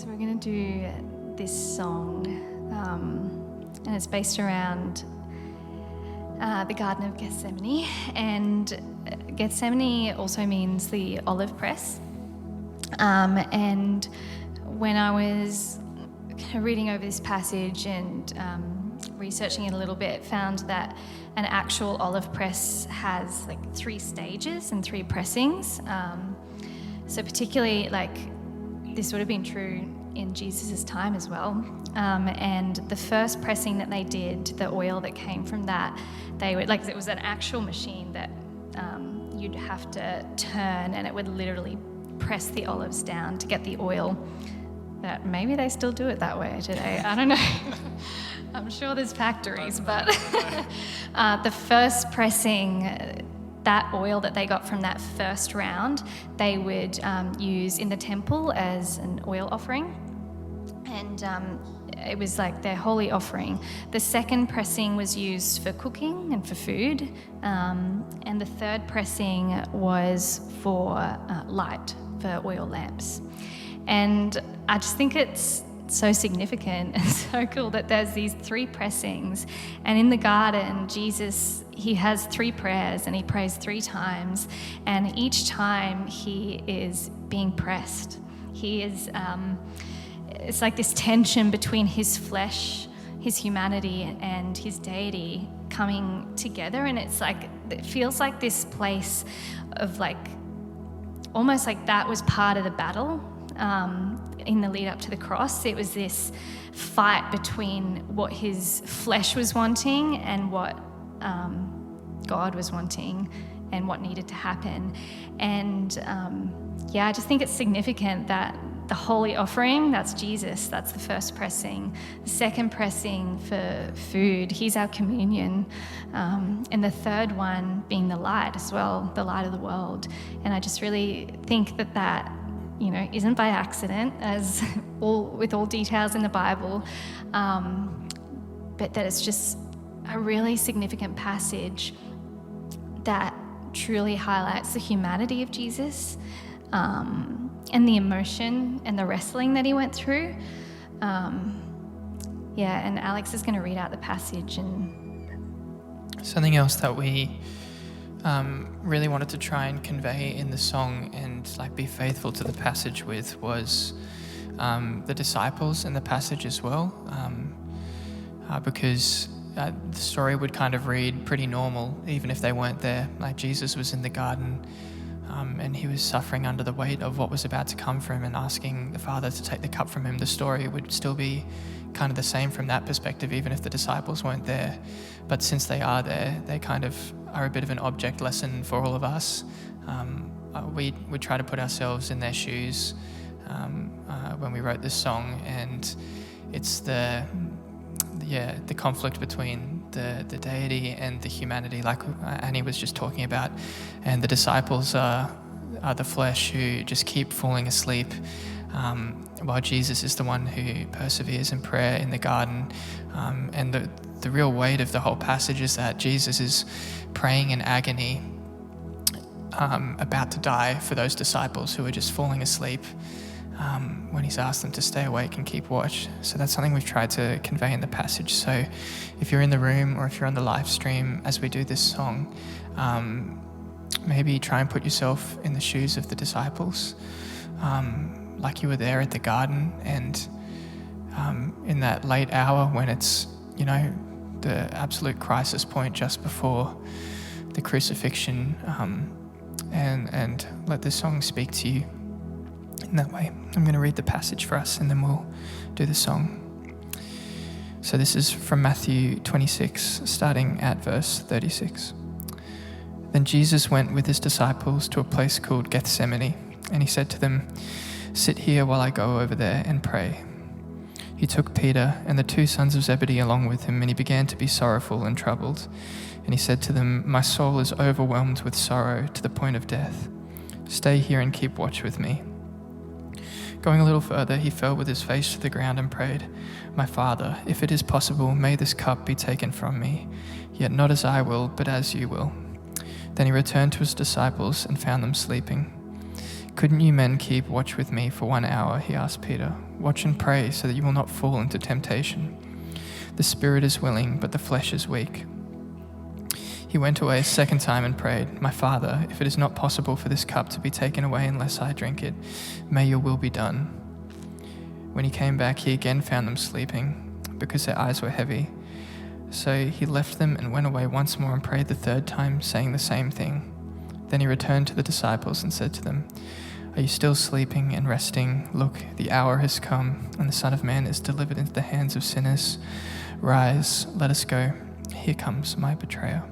So we're going to do this song, and it's based around the Garden of Gethsemane. And Gethsemane also means the olive press. And when I was kind of reading over this passage and researching it a little bit, found that an actual olive press has like 3 stages and 3 pressings. So particularly, like, this would have been true in Jesus' time as well. And the first pressing that they did, the oil that came from that, they would, like, it was an actual machine that you'd have to turn, and it would literally press the olives down to get the oil. But maybe they still do it that way today. I don't know. I'm sure there's factories, but the first pressing, that oil that they got from that first round, they would use in the temple as an oil offering. And it was like their holy offering. The second pressing was used for cooking and for food. And the third pressing was for light, for oil lamps. And I just think it's so significant and so cool that there's these 3 pressings. And in the garden, Jesus, he has 3 prayers, and he prays 3 times. And each time he is being pressed. He is, it's like this tension between his flesh, his humanity, and his deity coming together. And it's like, it feels like this place of, like, almost like that was part of the battle. In the lead up to the cross, it was this fight between what his flesh was wanting and what God was wanting and what needed to happen. And I just think it's significant that the holy offering, that's Jesus, that's the first pressing. The second pressing for food, he's our communion. And the third one being the light as well, the light of the world. And I just really think that isn't by accident, as with all details in the Bible, but that it's just a really significant passage that truly highlights the humanity of Jesus, and the emotion and the wrestling that he went through. And Alex is going to read out the passage. And something else that we really wanted to try and convey in the song and be faithful to the passage with was the disciples in the passage as well, because the story would kind of read pretty normal even if they weren't there. Like, Jesus was in the garden and he was suffering under the weight of what was about to come for him and asking the Father to take the cup from him. The story would still be kind of the same from that perspective, even if the disciples weren't there. But since they are there, they kind of are a bit of an object lesson for all of us. We try to put ourselves in their shoes when we wrote this song, and it's the conflict between the deity and the humanity, like Annie was just talking about. And the disciples are the flesh who just keep falling asleep, while Jesus is the one who perseveres in prayer in the garden. And the real weight of the whole passage is that Jesus is praying in agony, about to die for those disciples who are just falling asleep, when he's asked them to stay awake and keep watch. So that's something we've tried to convey in the passage. So if you're in the room or if you're on the live stream as we do this song, maybe try and put yourself in the shoes of the disciples, like you were there at the garden, and in that late hour when it's, the absolute crisis point just before the crucifixion, and let this song speak to you in that way. I'm going to read the passage for us and then we'll do the song. So this is from Matthew 26, starting at verse 36. Then Jesus went with his disciples to a place called Gethsemane, and he said to them, "Sit here while I go over there and pray." He took Peter and the 2 sons of Zebedee along with him, and he began to be sorrowful and troubled. And he said to them, "My soul is overwhelmed with sorrow to the point of death. Stay here and keep watch with me." Going a little further, he fell with his face to the ground and prayed, "My Father, if it is possible, may this cup be taken from me. Yet not as I will, but as you will." Then he returned to his disciples and found them sleeping. "Couldn't you men keep watch with me for 1 hour?" he asked Peter. "Watch and pray so that you will not fall into temptation. The spirit is willing, but the flesh is weak." He went away a second time and prayed, "My Father, if it is not possible for this cup to be taken away unless I drink it, may your will be done." When he came back, he again found them sleeping, because their eyes were heavy. So he left them and went away once more and prayed the third time, saying the same thing. Then he returned to the disciples and said to them, "Are you still sleeping and resting? Look, the hour has come, and the Son of Man is delivered into the hands of sinners. Rise, let us go. Here comes my betrayer."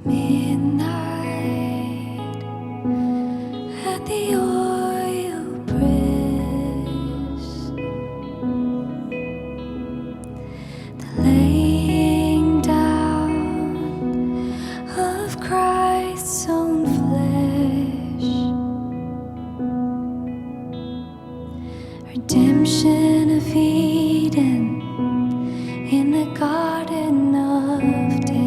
Midnight at the oil press, the laying down of Christ's own flesh, redemption of Eden in the garden of death.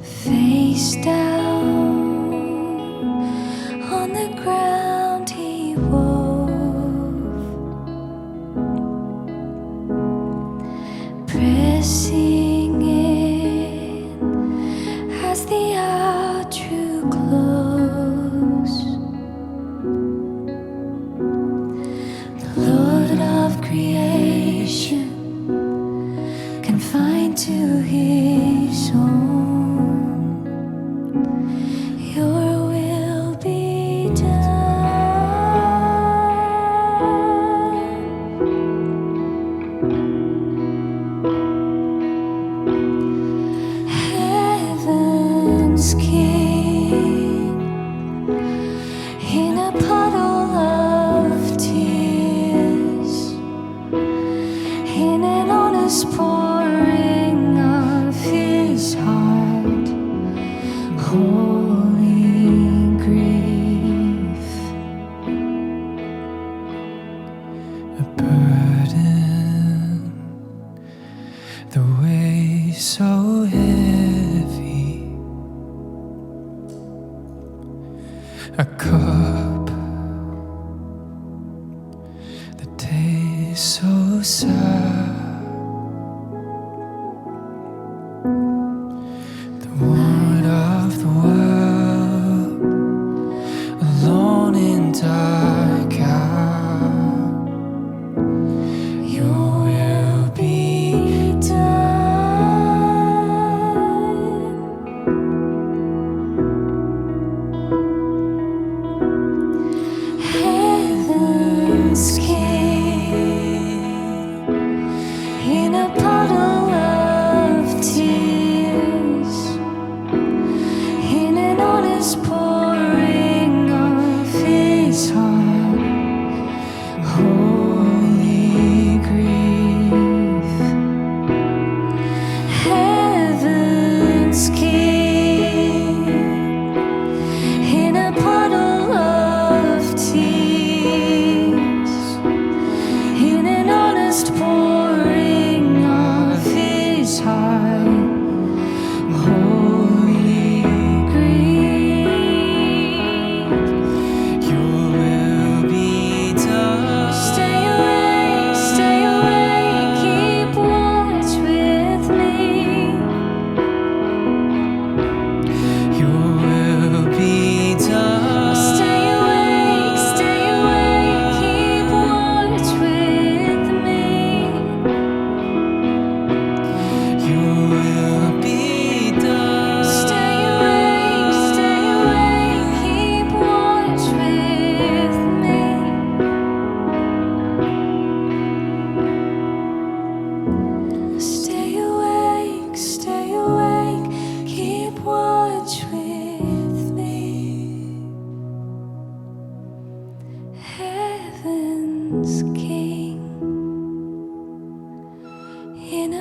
Face down on the ground he wove, pressing in as the hour drew close. The Lord of creation, confined to his own, your will be done. Heaven's King, in a puddle of tears, in an honest pouring of his heart, holy grief, A burden, the weight so heavy, a cup, the taste so sour, the wood of the world, alone in dark hour. Your will be done. Heaven's King,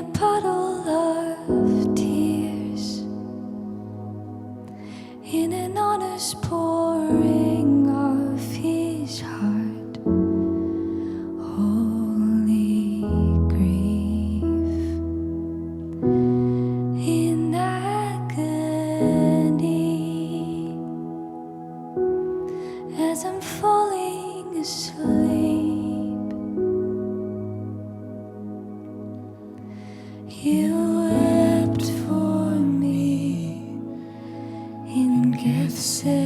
a puddle of tears, in an honest pouring of his heart, holy grief, in agony, as I'm falling asleep. You wept for me in Gethsemane.